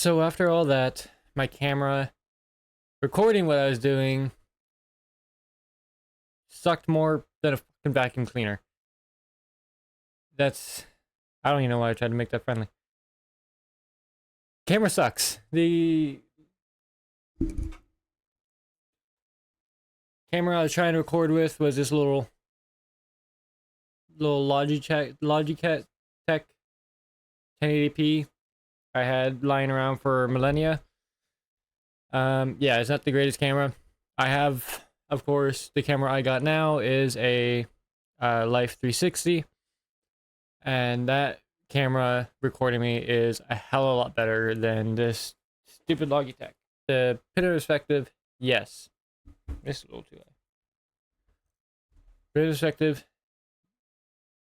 So after all that, my camera recording what I was doing sucked more than a fucking vacuum cleaner. That's I don't even know why I tried to make that friendly. Camera sucks. The camera I was trying to record with was this little Logitech Tech 1080p I had lying around for millennia. Yeah, it's not the greatest camera. I have, of course, the camera I got now is a Life 360, and that camera recording me is a hell of a lot better than this stupid Logitech. The pin perspective, yes, it's a little too high. Pin perspective,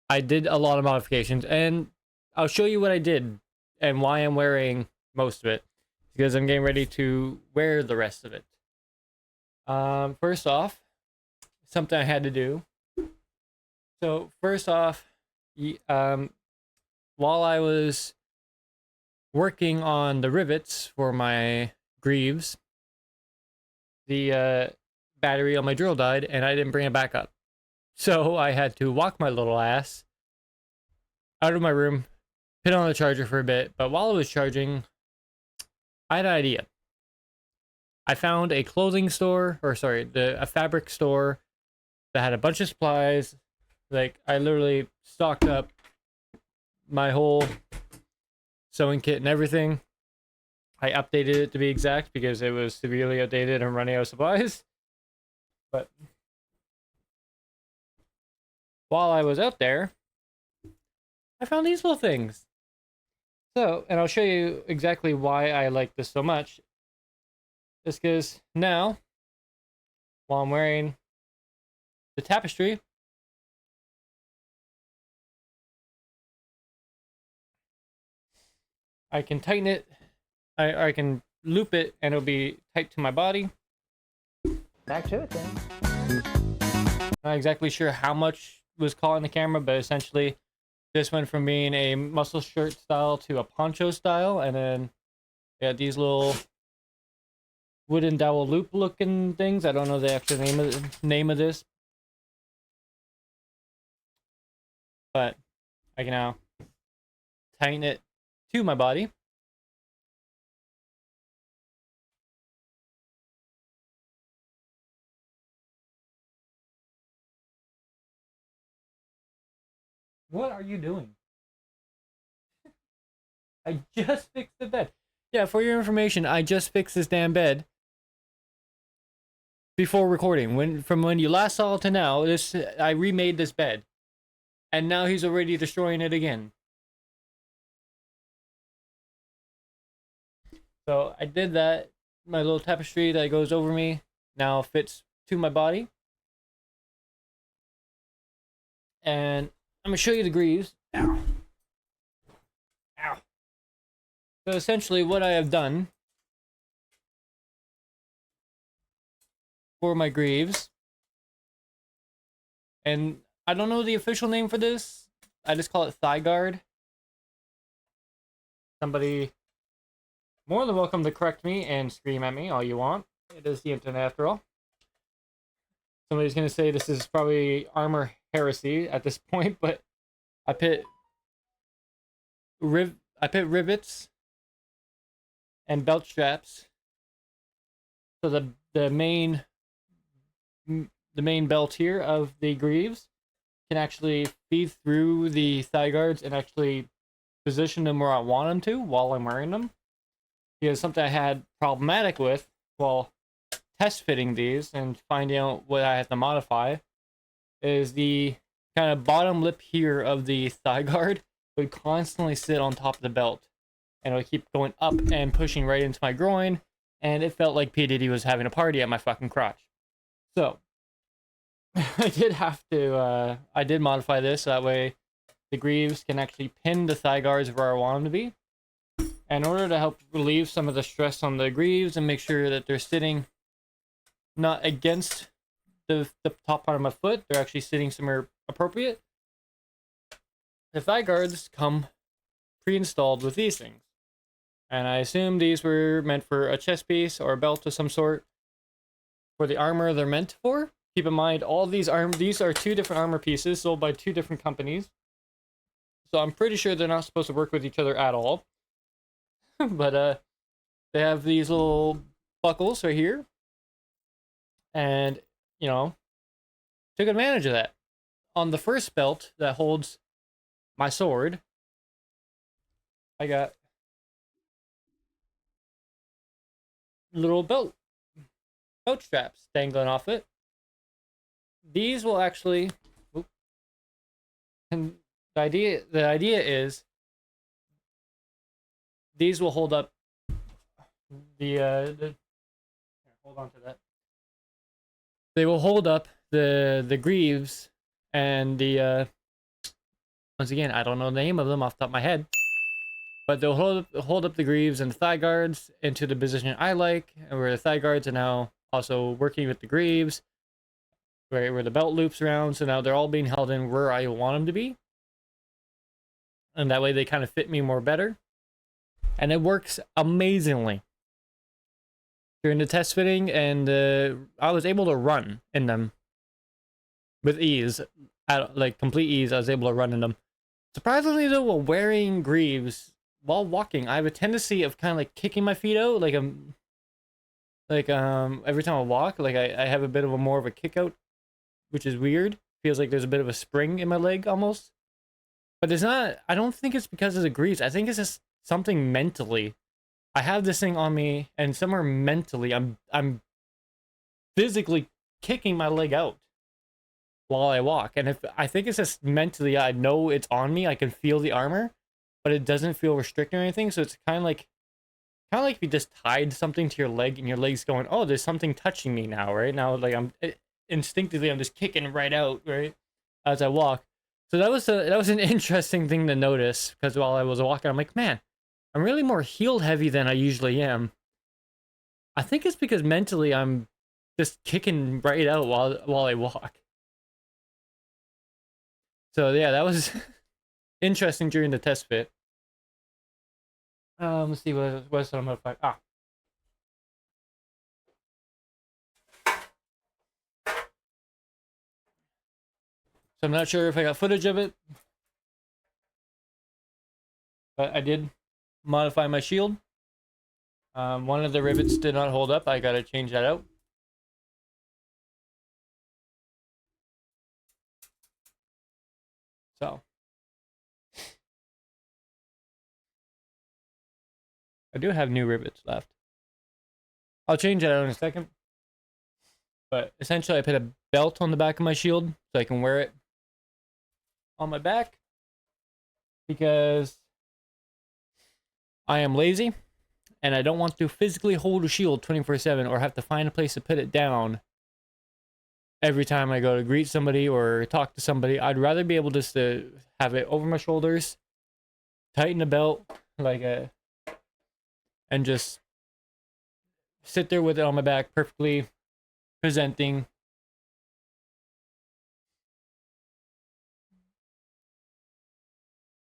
I did a lot of modifications, and I'll show you what I did and why I'm wearing most of it, because I'm getting ready to wear the rest of it. First off, something I had to do. So first off, while I was working on the rivets for my greaves, the battery on my drill died, and I didn't bring it back up. So I had to walk my little ass out of my room, put on the charger for a bit. But while I was charging, I had an idea. I found a clothing store, or sorry, a fabric store that had a bunch of supplies. Like, I literally stocked up my whole sewing kit and everything. I updated it to be exact because it was severely outdated and running out of supplies. But while I was out there, I found these little things. So, and I'll show you exactly why I like this so much. Just because now, while I'm wearing the tapestry, I can tighten it, I can loop it, and it'll be tight to my body. Back to it then. Not exactly sure how much was caught in the camera, but essentially this went from being a muscle shirt style to a poncho style, and then these little wooden dowel loop looking things. I don't know the actual name of this, but I can now tighten it to my body. What are you doing? I just fixed the bed. Yeah, for your information, I just fixed this damn bed before recording. From when you last saw it to now, I remade this bed, and now he's already destroying it again. So I did that. My little tapestry that goes over me now fits to my body, and I'm gonna show you the greaves. Ow. Ow. So essentially, what I have done for my greaves, and I don't know the official name for this. I just call it thigh guard. Somebody more than welcome to correct me and scream at me all you want. It is the internet after all. Somebody's gonna say this is probably armor heresy at this point, but I put rivets and belt straps, so the main belt here of the greaves can actually feed through the thigh guards and actually position them where I want them to while I'm wearing them. Because something I had problematic with while test fitting these and finding out what I have to modify is the kind of bottom lip here of the thigh guard would constantly sit on top of the belt, and it would keep going up and pushing right into my groin, and it felt like P. Diddy was having a party at my fucking crotch. So I did modify this so that way the greaves can actually pin the thigh guards where I want them to be. In order to help relieve some of the stress on the greaves and make sure that they're sitting not against the top part of my foot, they're actually sitting somewhere appropriate. The thigh guards come pre-installed with these things. And I assume these were meant for a chest piece or a belt of some sort. For the armor they're meant for. Keep in mind, all these are two different armor pieces sold by two different companies. So I'm pretty sure they're not supposed to work with each other at all. But they have these little buckles right here. And, you know, took advantage of that. On the first belt that holds my sword, I got little belt straps dangling off it. These will actually, and the idea is these will hold up the hold on to that. They will hold up the greaves and the once again, I don't know the name of them off the top of my head, but they'll hold up the greaves and the thigh guards into the position I like, where the thigh guards are now also working with the greaves, where the belt loops around. So now they're all being held in where I want them to be, and that way they kind of fit me more better, and it works amazingly. During the test fitting, and I was able to run in them with ease, at like complete ease. I was able to run in them. Surprisingly though, while wearing greaves while walking, I have a tendency of kind of like kicking my feet out, like every time I walk, like I have a bit of a more of a kick out, which is weird. Feels like there's a bit of a spring in my leg almost. But it's not. I don't think it's because of the greaves. I think it's just something mentally. I have this thing on me, and somewhere mentally, I'm physically kicking my leg out while I walk. And if I think it's just mentally, I know it's on me. I can feel the armor, but it doesn't feel restricting or anything. So it's kind of like if you just tied something to your leg, and your leg's going, "Oh, there's something touching me now." Right now, like instinctively, I'm just kicking right out, right, as I walk. So that was an interesting thing to notice, because while I was walking, I'm like, man, I'm really more heel heavy than I usually am. I think it's because mentally I'm just kicking right out while I walk. So yeah, that was interesting during the test fit. Let's see what's I'm gonna find. Ah. So I'm not sure if I got footage of it, but I did modify my shield. One of the rivets did not hold up. I gotta change that out. So I do have new rivets left. I'll change that out in a second. But essentially, I put a belt on the back of my shield so I can wear it on my back, because I am lazy and I don't want to physically hold a shield 24/7 or have to find a place to put it down every time I go to greet somebody or talk to somebody. I'd rather be able just to have it over my shoulders, tighten the belt and just sit there with it on my back, perfectly presenting.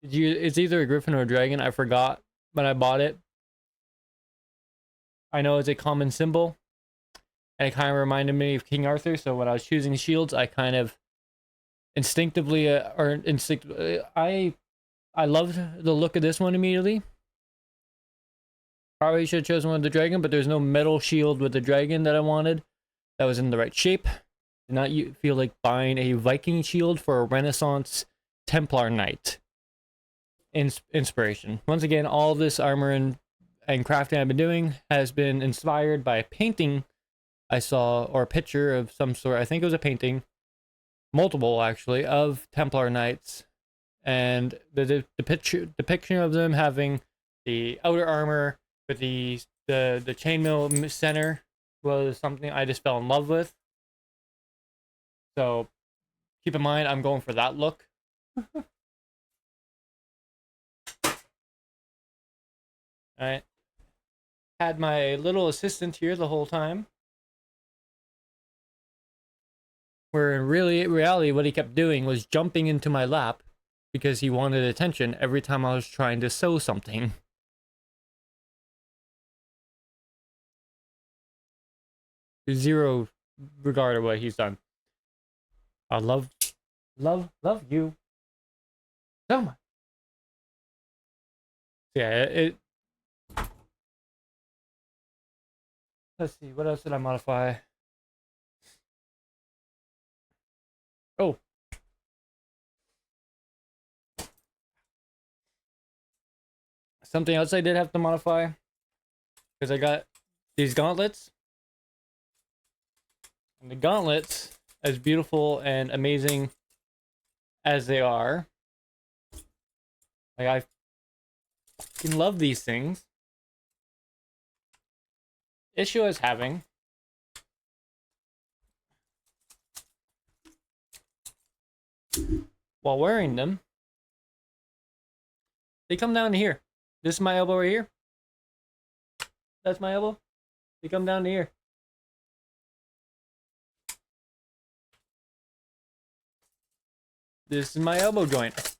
It's either a griffin or a dragon. I forgot when I bought it. I know it's a common symbol, and it kind of reminded me of King Arthur. So when I was choosing shields, I kind of instinctively I loved the look of this one immediately. Probably should have chosen one with the dragon, but there's no metal shield with the dragon that I wanted. That was in the right shape. Did not feel like buying a Viking shield for a Renaissance Templar knight. Inspiration. Once again, all this armor and crafting I've been doing has been inspired by a painting I saw, or a picture of some sort. I think it was a painting, multiple actually, of Templar knights, and the depiction of them having the outer armor with the chainmail center was something I just fell in love with. So keep in mind, I'm going for that look. Alright. Had my little assistant here the whole time. Where in reality, what he kept doing was jumping into my lap because he wanted attention every time I was trying to sew something. zero regard of what he's done. I love you so much. Yeah, let's see, what else did I modify? Oh, something else I did have to modify, because I got these gauntlets. And the gauntlets, as beautiful and amazing as they are, like, I fucking love these things. Issue I was having, while wearing them, they come down to here. This is my elbow right here. That's my elbow. They come down to here. This is my elbow joint.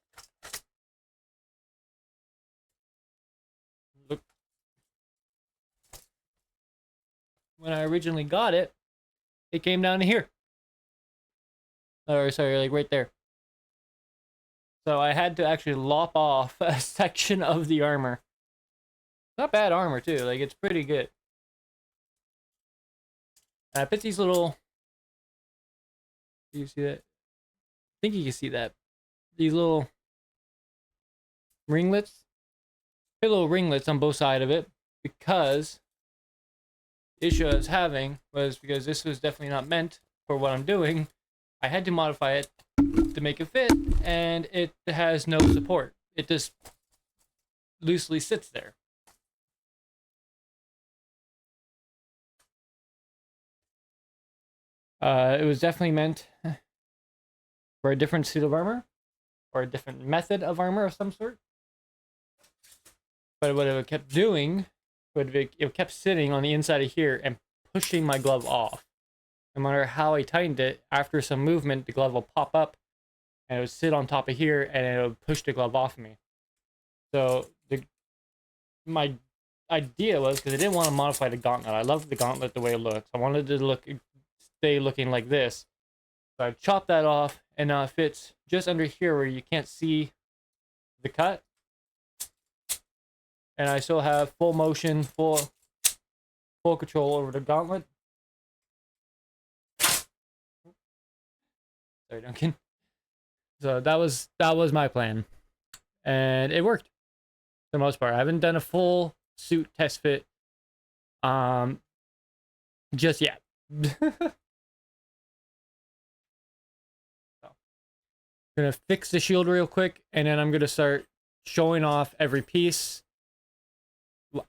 Look. When I originally got it, it came down to here. Or sorry, like right there. So I had to actually lop off a section of the armor. Not bad armor too, like it's pretty good. And I put these little, do you see that? I think you can see that. These little ringlets. Put little ringlets on both sides of it, because the issue I was having was, because this was definitely not meant for what I'm doing, I had to modify it to make it fit, and it has no support. It just loosely sits there. It was definitely meant for a different suit of armor, or a different method of armor of some sort. But what it kept doing, it kept sitting on the inside of here and pushing my glove off. No matter how I tightened it, after some movement, the glove will pop up, and it would sit on top of here, and it would push the glove off me. So my idea was, because I didn't want to modify the gauntlet. I love the gauntlet the way it looks. I wanted it to stay looking like this. So I chopped that off, and now it fits just under here where you can't see the cut. And I still have full motion, full control over the gauntlet. Sorry, Duncan. So that was my plan, and it worked for the most part. I haven't done a full suit test fit, just yet. So, gonna fix the shield real quick, and then I'm gonna start showing off every piece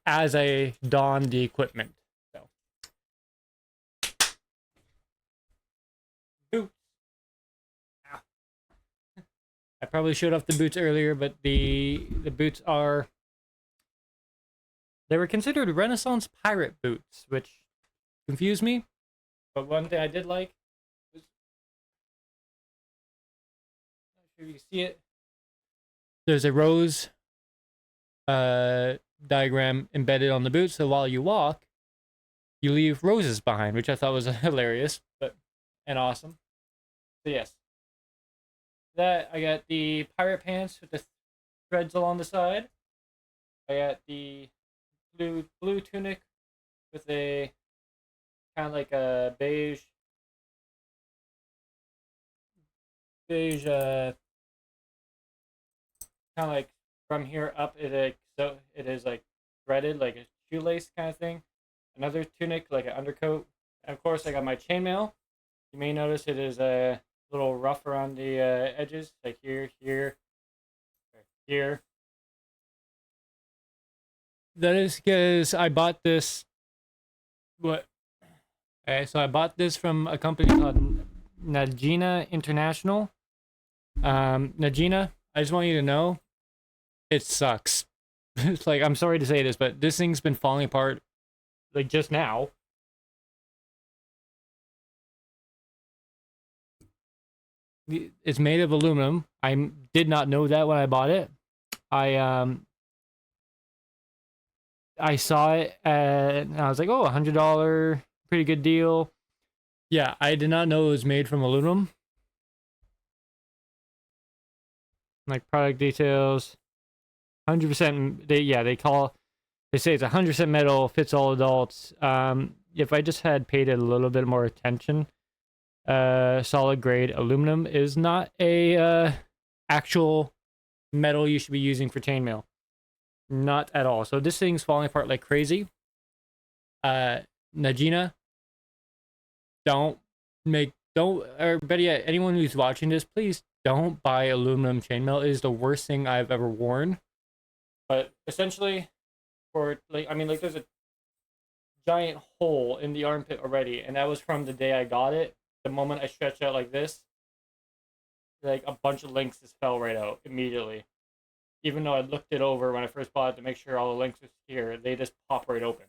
as I don the equipment. So, boots. Ow. I probably showed off the boots earlier, but the boots they were considered Renaissance pirate boots, which confused me. But one thing I did like was, not sure if you can see it. There's a rose diagram embedded on the boot, so while you walk, you leave roses behind, which I thought was hilarious, and awesome. So yes, that I got the pirate pants with the threads along the side. I got the blue tunic with a kind of like a beige kind of like from here up, so it is like threaded like a shoelace kind of thing. Another tunic like an undercoat, and of course I got my chainmail. You may notice it is a little rough around the edges, like here, here. That is because I bought this. What? Okay, so I bought this from a company called Najina International. Najina, I just want you to know, it sucks. It's like, I'm sorry to say this, but this thing's been falling apart, like just now. It's made of aluminum. I did not know that when I bought it. I saw it and I was like, oh, $100 pretty good deal. Yeah, I did not know it was made from aluminum. Like product details, 100%. They say it's 100% metal, fits all adults. If I just had paid it a little bit more attention, solid grade aluminum is not a actual metal you should be using for chainmail. Not at all. So this thing's falling apart like crazy. Najina, or better yet, anyone who's watching this, please don't buy aluminum chainmail. It is the worst thing I've ever worn. But essentially, there's a giant hole in the armpit already, and that was from the day I got it. The moment I stretched out like this, like a bunch of links just fell right out immediately. Even though I looked it over when I first bought it to make sure all the links were here, they just pop right open.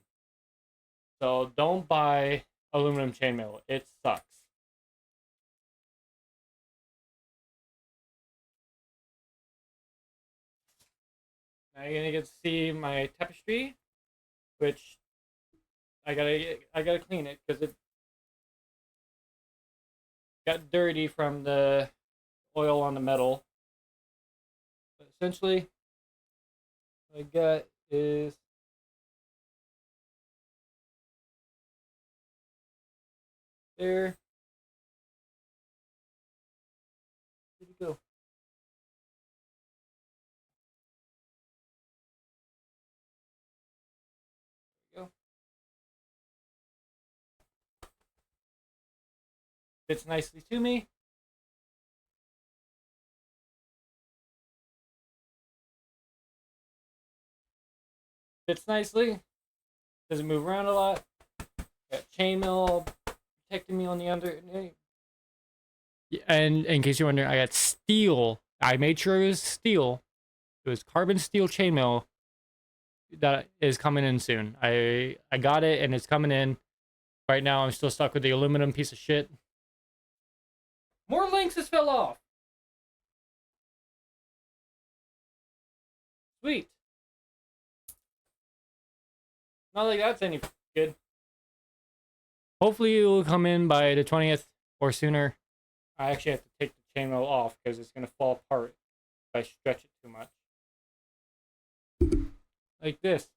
So don't buy aluminum chainmail. It sucks. Now you're gonna get to see my tapestry, which I gotta clean it because it got dirty from the oil on the metal. But essentially, what I got is there. Where'd it go? There we go. Fits nicely to me. Fits nicely. Doesn't move around a lot. Got chainmail protecting me on the under. And in case you're wondering, I got steel. I made sure it was steel. It was carbon steel chainmail that is coming in soon. I got it and it's coming in. Right now I'm still stuck with the aluminum piece of shit. More links just fell off. Sweet. Not like that's any good. Hopefully it will come in by the 20th or sooner. I actually have to take the chainmail off because it's going to fall apart if I stretch it too much. Like this.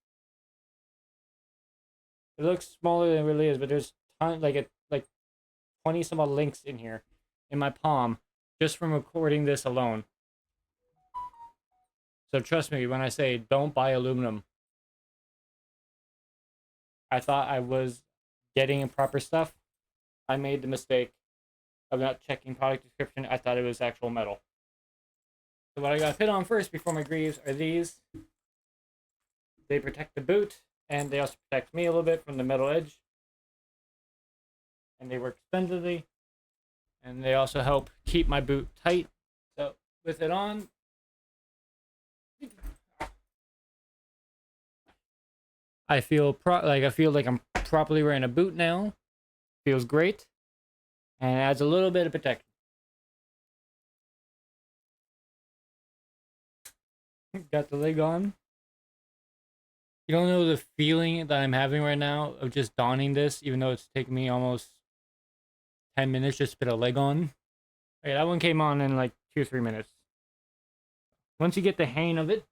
It looks smaller than it really is, but there's like 20 some odd links in here in my palm just from recording this alone. So trust me when I say don't buy aluminum. I thought I was getting proper stuff. I made the mistake of not checking product description. I thought it was actual metal. So what I gotta put on first before my greaves are these. They protect the boot, and they also protect me a little bit from the metal edge. And they work splendidly. And they also help keep my boot tight. So with it on, I feel like I'm properly wearing a boot now. Feels great. And adds a little bit of protection. Got the leg on. You don't know the feeling that I'm having right now of just donning this, even though it's taken me almost 10 minutes just to put a leg on. Okay, that one came on in like 2 or 3 minutes. Once you get the hang of it,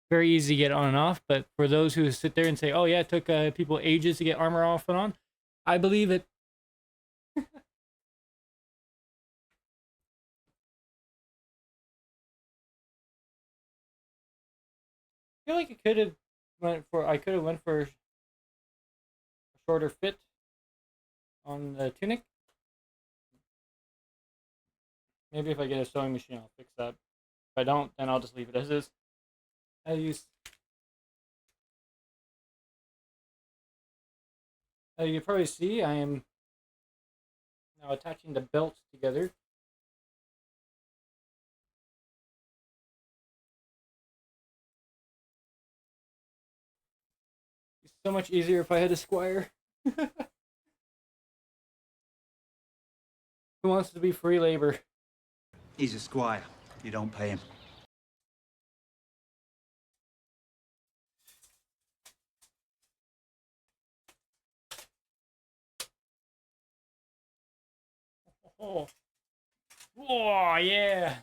very easy to get on and off. But for those who sit there and say, oh yeah, it took people ages to get armor off and on, I believe it. I feel like I could have went for a shorter fit on the tunic. Maybe if I get a sewing machine, I'll fix that. If I don't, then I'll just leave it as is. As you can probably see, I am now attaching the belts together. It's so much easier if I had a squire. Who wants to be free labor? He's a squire. You don't pay him. Oh, oh yeah.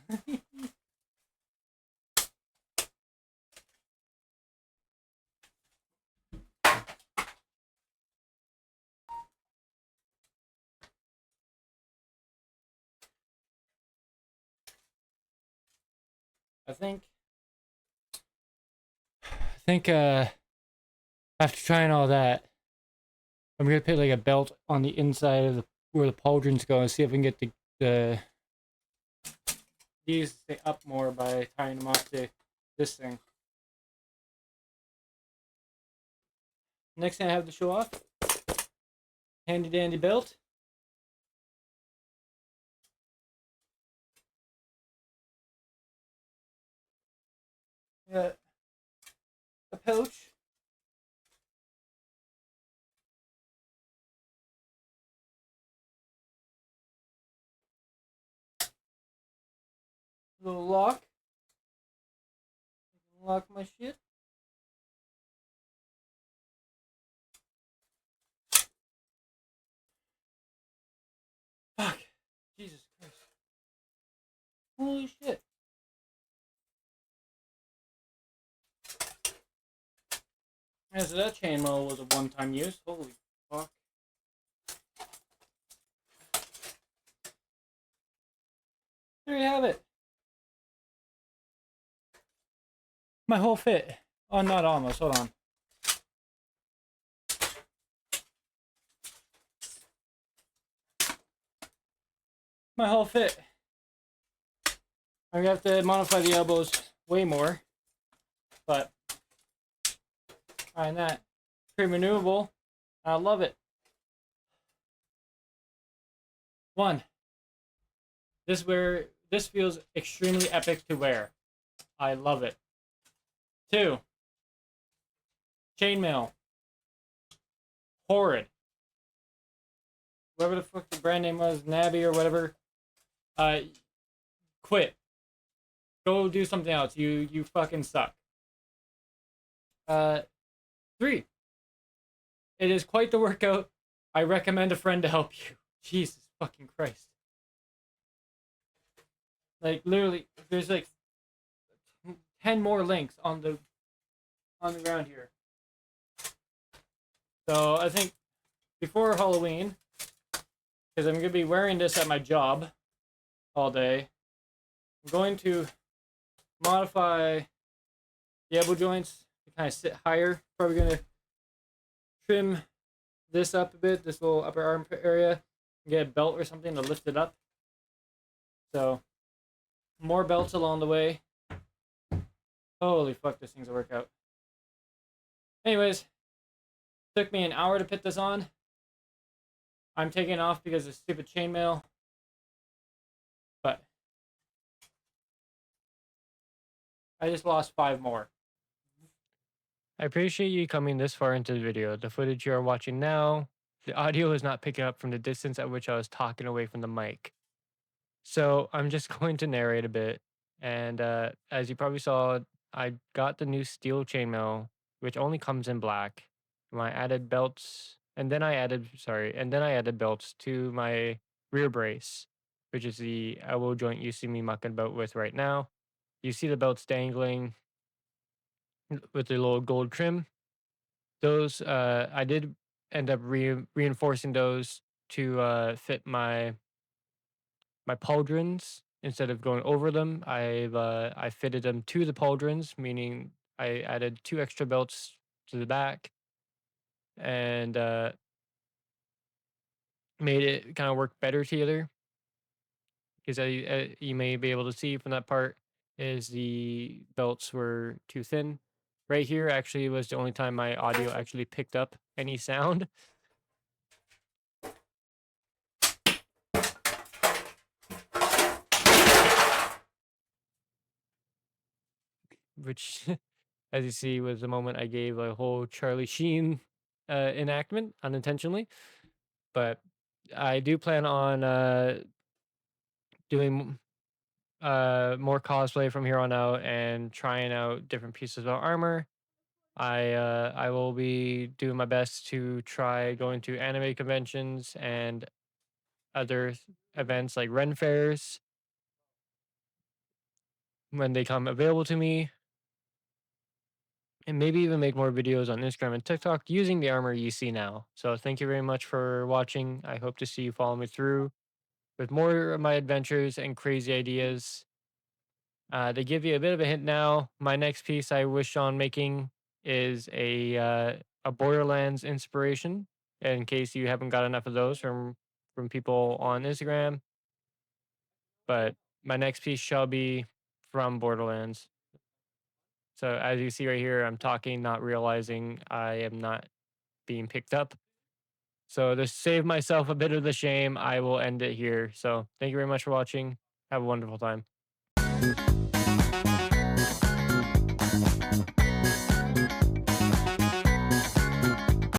I think after trying all that, I'm gonna put like a belt on the inside of the where the pauldrons go and see if I can get the these to stay up more by tying them off to this thing. Next thing I have to show off, handy dandy belt. Got a pouch. Little lock. Lock my shit. Fuck. Jesus Christ. Holy shit. Yeah, so that chainmail was a one-time use. Holy fuck. There you have it. My whole fit. Oh, not almost. Hold on. My whole fit. I'm gonna have to modify the elbows way more. But, other than that, pretty maneuverable. I love it. One, this feels extremely epic to wear. I love it. Two, chainmail. Horrid. Whatever the fuck the brand name was, Nabby or whatever. Quit. Go do something else. You fucking suck. Three. It is quite the workout. I recommend a friend to help you. Jesus fucking Christ. Like literally, there's like 10 more links on the ground here. So I think before Halloween, because I'm gonna be wearing this at my job all day, I'm going to modify the elbow joints to kind of sit higher. Probably gonna trim this up a bit, this little upper armpit area, and get a belt or something to lift it up. So more belts along the way. Holy fuck, this thing's a workout. Anyways, took me an hour to put this on. I'm taking it off because of stupid chainmail. But I just lost 5 more. I appreciate you coming this far into the video. The footage you are watching now, the audio is not picking up from the distance at which I was talking away from the mic. So I'm just going to narrate a bit. And as you probably saw, I got the new steel chainmail, which only comes in black. I added belts, and then I added belts to my rear brace, which is the elbow joint you see me mucking about with right now. You see the belts dangling with the little gold trim. Those I did end up reinforcing those to fit my pauldrons instead of going over them. I fitted them to the pauldrons, meaning I added 2 extra belts to the back and made it kind of work better together. Because you may be able to see from that part is the belts were too thin. Right here actually was the only time my audio actually picked up any sound. Which, as you see, was the moment I gave a whole Charlie Sheen enactment unintentionally. But I do plan on doing more cosplay from here on out and trying out different pieces of armor. I will be doing my best to try going to anime conventions and other events like Ren fairs when they come available to me, and maybe even make more videos on Instagram and TikTok using the armor you see now. So thank you very much for watching. I hope to see you follow me through with more of my adventures and crazy ideas. They give you a bit of a hint now. My next piece I wish on making is a Borderlands inspiration. In case you haven't got enough of those from people on Instagram, but my next piece shall be from Borderlands. So as you see right here, I'm talking, not realizing I am not being picked up. So to save myself a bit of the shame, I will end it here. So thank you very much for watching. Have a wonderful time.